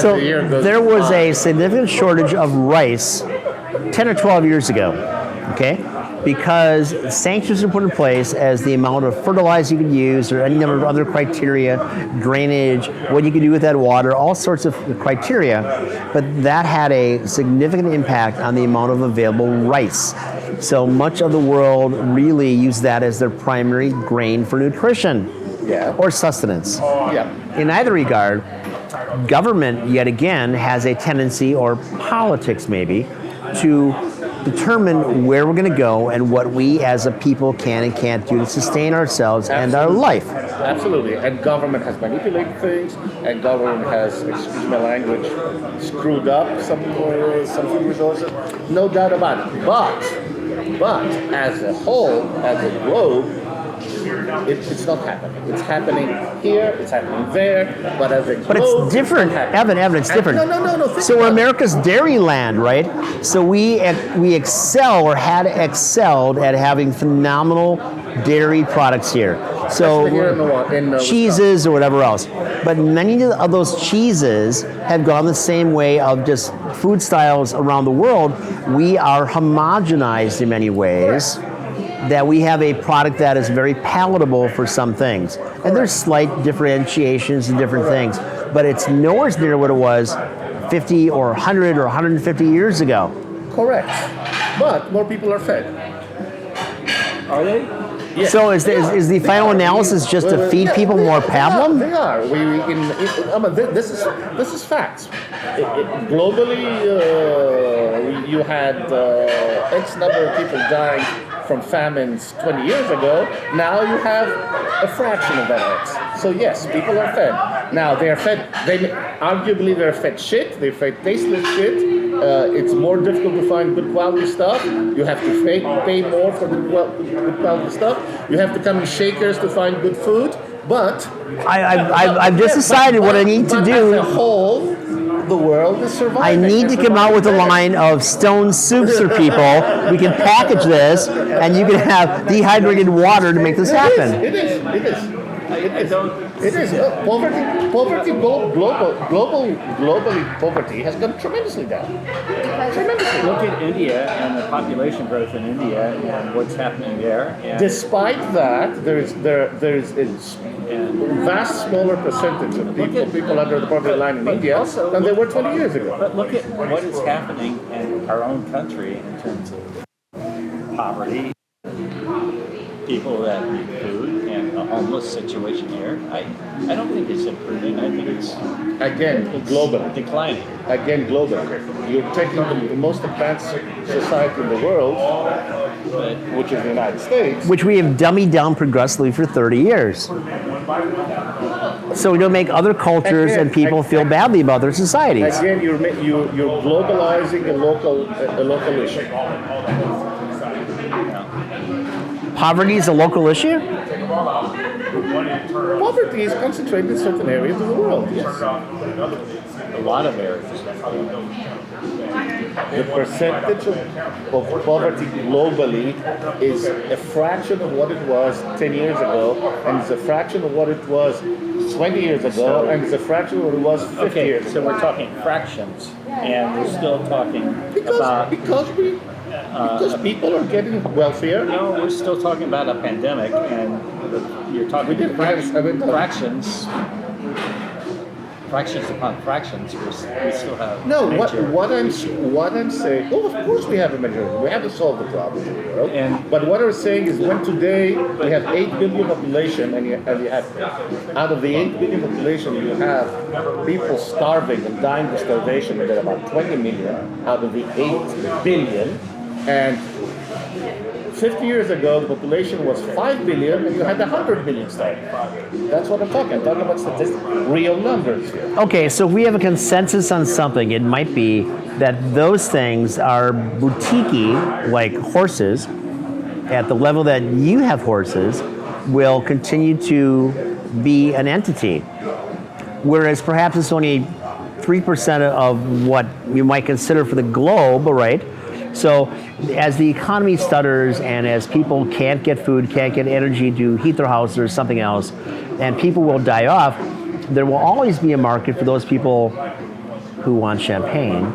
So there was a significant shortage of rice 10 or 12 years ago, okay? Because sanctions were put in place as the amount of fertilizer you could use or any number of other criteria, drainage, what you could do with that water, all sorts of criteria, but that had a significant impact on the amount of available rice. So much of the world really used that as their primary grain for nutrition or sustenance. In either regard, government, yet again, has a tendency, or politics maybe, to determine where we're going to go and what we as a people can and can't do to sustain ourselves and our life. Absolutely. And government has manipulated things, and government has, excuse my language, screwed up some food resources. No doubt about it. But as a whole, as a globe, it's not happening. It's happening here, it's happening there, but as a globe, but it's different, Evan, it's different. No. So we're America's dairy land, right? So we excel, or had excelled at having phenomenal dairy products here. So in cheeses or whatever else. But many of those cheeses have gone the same way of just food styles around the world. We are homogenized in many ways. That we have a product that is very palatable for some things. And there's slight differentiations and different things, but it's nowhere near what it was 50 or 100 or 150 years ago. Correct. But more people are fed. Are they? Yes. So is the final analysis just to feed people more pablum? They are. This is facts. Globally, you had X number of people dying from famines 20 years ago. Now you have a fraction of that X. So yes, people are fed. Now they are fed. Arguably they're fed shit. They're fed tasteless shit. It's more difficult to find good quality stuff. You have to pay more for the good quality stuff. You have to come in shakers to find good food. But I've just decided what I need to do. As a whole, the world is surviving. I need to come out with a line of stone soups for people. We can package this, and you can have dehydrated water to make this happen. It is. Globally, poverty has gone tremendously down. Tremendously. Look at India and the population growth in India and what's happening there. And despite that, there is a vast smaller percentage of people under the poverty line in India than there were 20 years ago. But look at what is happening in our own country in terms of poverty, people that need food, and the homeless situation here. I don't think it's improving. I think it's globally declining. Again, globally. You're taking the most advanced society in the world, which is the United States. Which we have dummied down progressively for 30 years. So we don't make other cultures and people feel badly about their societies. Again, you're globalizing a local issue. Poverty is a local issue? Poverty is concentrated in certain areas of the world, yes. A lot of areas. The percentage of poverty globally is a fraction of what it was 10 years ago, and it's a fraction of what it was 20 years ago, and it's a fraction of what it was 50 years ago. So we're talking fractions, and we're still talking about... Because people are getting wealthier. No, we're still talking about a pandemic, and you're talking fractions. Fractions upon fractions, we still have. No, what I'm saying. Oh, of course we have a majority. We have to solve the problem in the world. But what I'm saying is, when today we have 8 billion population, and you have out of the 8 billion population, you have people starving and dying of starvation. There are about 20 million out of the 8 billion. And 50 years ago, the population was 5 billion, and you had 100 million starving. That's what I'm talking about statistics, real numbers here. Okay, so if we have a consensus on something, it might be that those things are boutique-y, like horses, at the level that you have horses, will continue to be an entity. Whereas perhaps it's only 3% of what you might consider for the globe, right? So as the economy stutters and as people can't get food, can't get energy to heat their house or something else, and people will die off, there will always be a market for those people who want Champagne,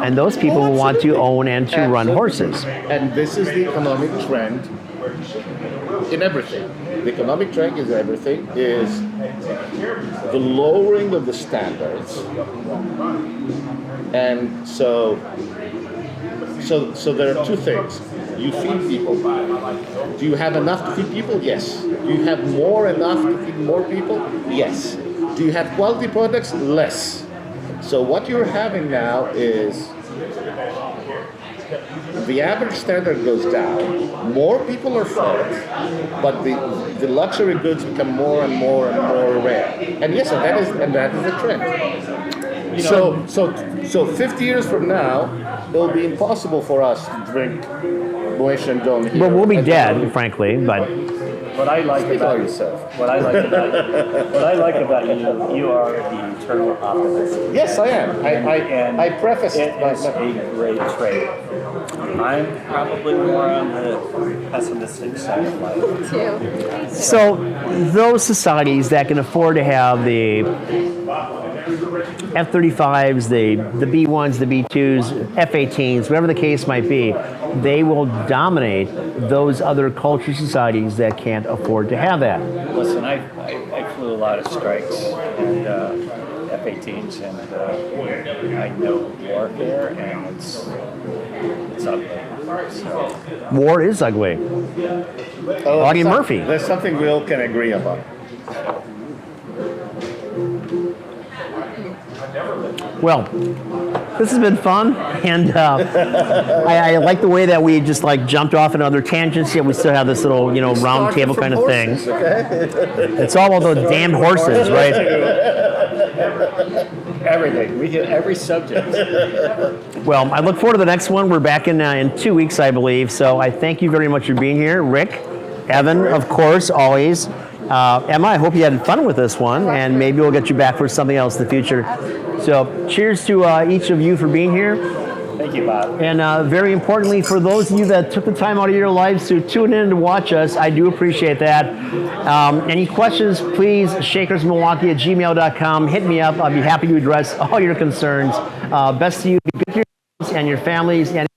and those people who want to own and to run horses. And this is the economic trend in everything. The economic trend is everything, is the lowering of the standards. And so there are two things. You feed people. Do you have enough to feed people? Yes. Do you have enough to feed more people? Yes. Do you have quality products? Less. So what you're having now is the average standard goes down, more people are fed, but the luxury goods become more and more and more rare. And yes, that is the trend. So 50 years from now, it'll be impossible for us to drink Moët Chandon here. Well, we'll be dead, frankly, but What I like about yourself. What I like about you, you are the eternal optimist. Yes, I am. I prefaced it my is a great trait. I'm probably more on the pessimistic side of life. so those societies that can afford to have the F-35s, the B-1s, the B-2s, F-18s, whatever the case might be, they will dominate those other culture societies that can't afford to have that. Listen, I flew a lot of strikes and F-18s, and I know warfare, and it's ugly. So. War is ugly. Audie Murphy. There's something we all can agree about. Well, this has been fun, and I like the way that we just like jumped off in other tangents, yet we still have this little, round table kind of thing. It's all about those damn horses, right? Everything. We hit every subject. Well, I look forward to the next one. We're back in 2 weeks, I believe. So I thank you very much for being here, Rick, Evan, of course, always. Emma, I hope you had fun with this one, and maybe we'll get you back for something else in the future. So cheers to each of you for being here. Thank you, Bob. And very importantly, for those of you that took the time out of your lives to tune in to watch us, I do appreciate that. Any questions, please, shakersmilwaukee@gmail.com. Hit me up. I'll be happy to address all your concerns. Best to you. Be good to yourselves and your families. And